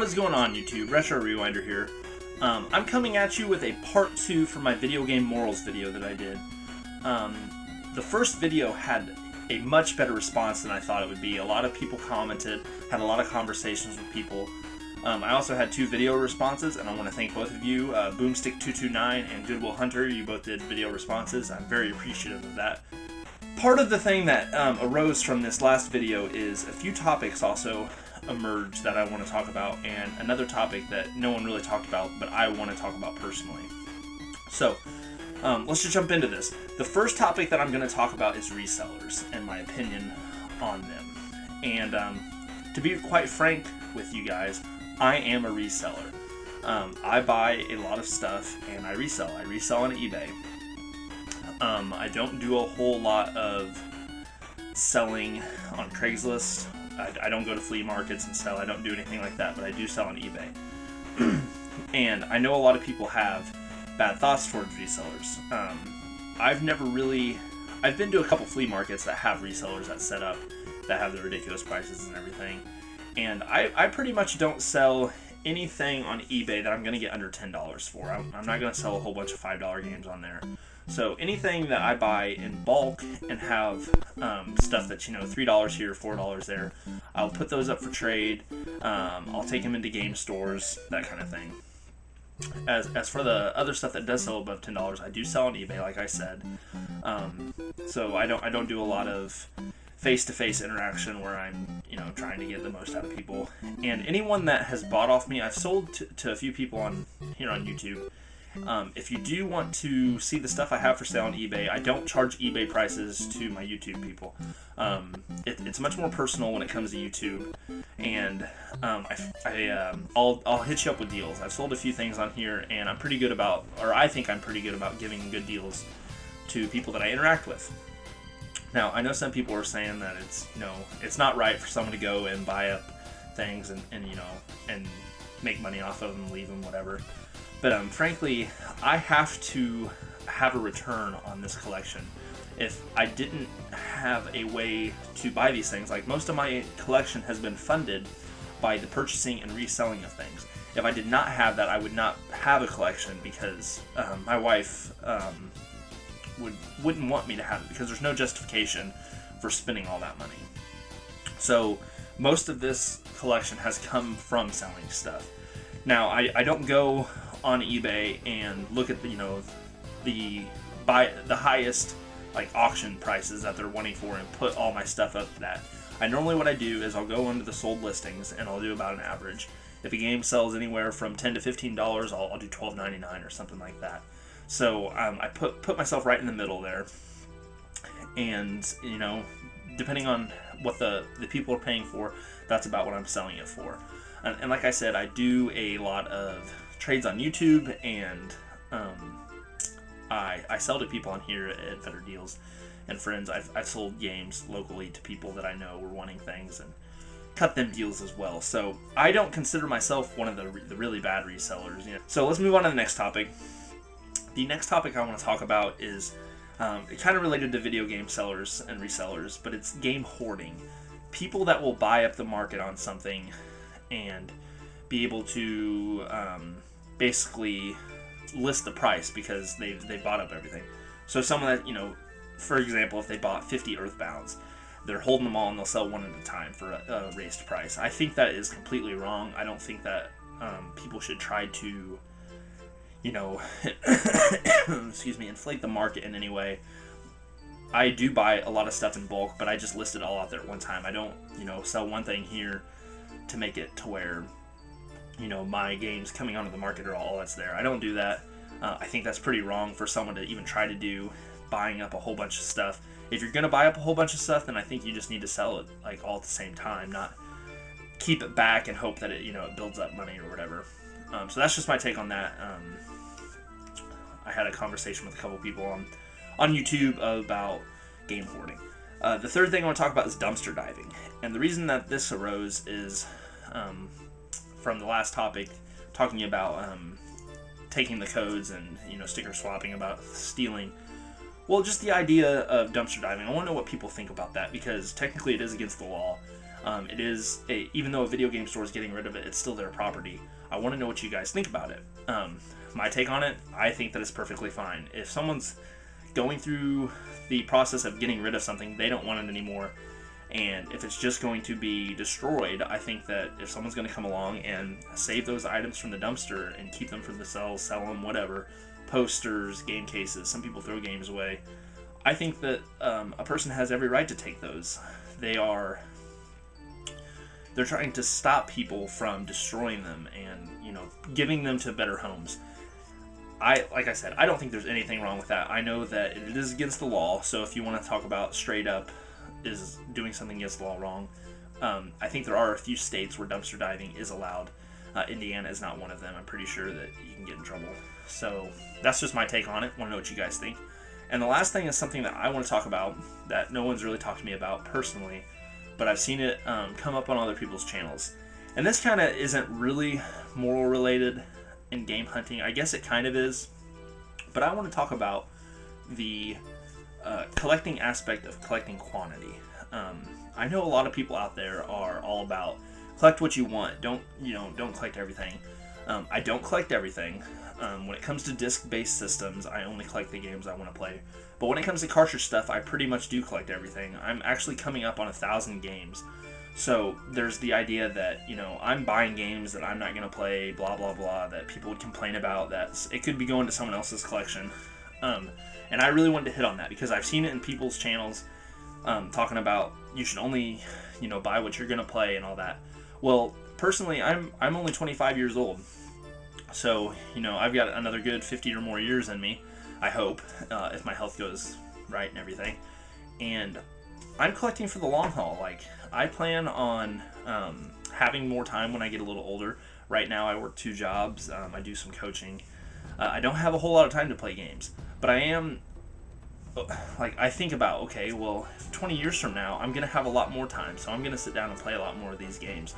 What is going on, YouTube? Retro Rewinder here. I'm coming at you with a part 2 for my video game morals video that I did. The first video had a much better response than I thought it would be. A lot of people commented, had a lot of conversations with people. I also had 2 video responses, and I want to thank both of you, Boomstick229 and Goodwill Hunter. You both did video responses. I'm very appreciative of that. Part of the thing that arose from this last video is a few topics also emerged that I want to talk about, and another topic that no one really talked about, but I want to talk about personally. So, let's just jump into this. The first topic that I'm going to talk about is resellers and my opinion on them. And to be quite frank with you guys, I am a reseller. I buy a lot of stuff and I resell. I resell on eBay. I don't do a whole lot of selling on Craigslist. I don't go to flea markets and sell. I don't do anything like that, but I do sell on eBay. And I know a lot of people have bad thoughts towards resellers. I've been to a couple flea markets that have resellers that set up, that have the ridiculous prices and everything. And I pretty much don't sell anything on eBay that I'm going to get under $10 for. I'm not going to sell a whole bunch of $5 games on there. So anything that I buy in bulk and have stuff that's, $3 here, $4 there, I'll put those up for trade. I'll take them into game stores, that kind of thing. As for the other stuff that does sell above $10, I do sell on eBay, like I said. So I don't do a lot of face-to-face interaction where I'm, trying to get the most out of people. And anyone that has bought off me, I've sold to a few people here on YouTube. If you do want to see the stuff I have for sale on eBay, I don't charge eBay prices to my YouTube people. It's much more personal when it comes to YouTube, and I'll hit you up with deals. I've sold a few things on here, and I think I'm pretty good about giving good deals to people that I interact with. Now, I know some people are saying that it's not right for someone to go and buy up things and make money off of them, leave them, whatever. But frankly, I have to have a return on this collection. If I didn't have a way to buy these things, like most of my collection has been funded by the purchasing and reselling of things. If I did not have that, I would not have a collection because my wife wouldn't want me to have it because there's no justification for spending all that money. So most of this collection has come from selling stuff. Now, I don't go on eBay and look at the highest auction prices that they're wanting for and put all my stuff up to that. Normally what I do is I'll go into the sold listings and I'll do about an average. If a game sells anywhere from $10 to $15, I'll do $12.99 or something like that. So I put myself right in the middle there, and depending on what the people are paying for, that's about what I'm selling it for. And like I said, I do a lot of trades on YouTube, and I sell to people on here at Better Deals and Friends. I've sold games locally to people that I know were wanting things and cut them deals as well. So I don't consider myself one of the really bad resellers. So let's move on to the next topic. The next topic I want to talk about is kind of related to video game sellers and resellers, but it's game hoarding. People that will buy up the market on something and be able to basically list the price because they bought up everything. So someone that, for example, if they bought 50 Earthbounds, they're holding them all and they'll sell one at a time for a raised price. I think that is completely wrong. I don't think that people should try to, excuse me, inflate the market in any way. I do buy a lot of stuff in bulk, but I just list it all out there at one time. I don't, sell one thing here to make it to where my games coming onto the market are all that's there. I don't do that. I think that's pretty wrong for someone to even try to do, buying up a whole bunch of stuff. If you're gonna buy up a whole bunch of stuff, then I think you just need to sell it all at the same time, not keep it back and hope that it it builds up money or whatever. So that's just my take on that. I had a conversation with a couple people on YouTube about game hoarding. The third thing I want to talk about is dumpster diving, and the reason that this arose is from the last topic, talking about taking the codes and sticker swapping, about stealing. Well, just the idea of dumpster diving. I want to know what people think about that, because technically it is against the law. It is even though a video game store is getting rid of it, it's still their property. I want to know what you guys think about it. My take on it, I think that it's perfectly fine. If someone's going through the process of getting rid of something, they don't want it anymore, and if it's just going to be destroyed, I think that if someone's going to come along and save those items from the dumpster and keep them for themselves, sell them, whatever, posters, game cases, some people throw games away, I think that a person has every right to take those. They're trying to stop people from destroying them and, giving them to better homes. Like I said, I don't think there's anything wrong with that. I know that it is against the law, so if you want to talk about straight up is doing something against the law wrong, I think there are a few states where dumpster diving is allowed. Indiana is not one of them. I'm pretty sure that you can get in trouble. So that's just my take on it. Want to know what you guys think. And the last thing is something that I want to talk about that no one's really talked to me about personally, but I've seen it come up on other people's channels. And this kind of isn't really moral related in game hunting. I guess it kind of is, but I want to talk about the collecting aspect of collecting quantity. I know a lot of people out there are all about collect what you want. Don't collect everything. I don't collect everything. When it comes to disc-based systems, I only collect the games I want to play. But when it comes to cartridge stuff, I pretty much do collect everything. I'm actually coming up on 1,000 games. So there's the idea that, I'm buying games that I'm not going to play, blah, blah, blah, that people would complain about, that it could be going to someone else's collection. And I really wanted to hit on that because I've seen it in people's channels talking about you should only, buy what you're going to play and all that. Well, personally, I'm only 25 years old. So, I've got another good 50 or more years in me, I hope, if my health goes right and everything. And I'm collecting for the long haul. Like, I plan on having more time when I get a little older. Right now, I work 2 jobs. I do some coaching. I don't have a whole lot of time to play games. But I am, I think about, okay, well, 20 years from now, I'm going to have a lot more time. So I'm going to sit down and play a lot more of these games.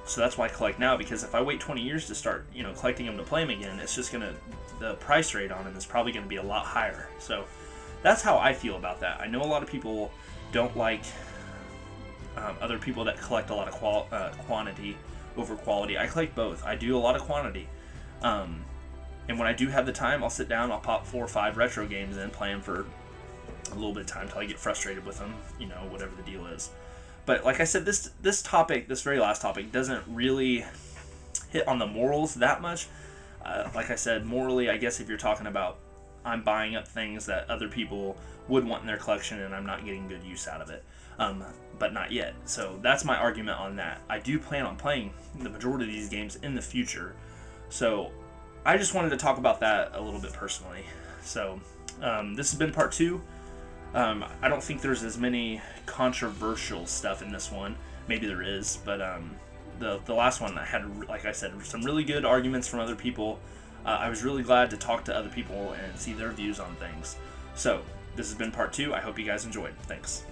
So that's why I collect now, because if I wait 20 years to start, collecting them to play them again, it's just the price rate on them is probably going to be a lot higher. So that's how I feel about that. I know a lot of people don't like other people that collect a lot of quantity over quality. I collect both. I do a lot of quantity. And when I do have the time, I'll sit down, I'll pop 4 or 5 retro games in, play them for a little bit of time until I get frustrated with them, whatever the deal is. But like I said, this very last topic, doesn't really hit on the morals that much. Like I said, morally, I guess if you're talking about I'm buying up things that other people would want in their collection and I'm not getting good use out of it, but not yet. So that's my argument on that. I do plan on playing the majority of these games in the future. So I just wanted to talk about that a little bit personally. So this has been part 2. I don't think there's as many controversial stuff in this one. Maybe there is, but the last one I had, like I said, some really good arguments from other people. I was really glad to talk to other people and see their views on things. So this has been part 2. I hope you guys enjoyed. Thanks.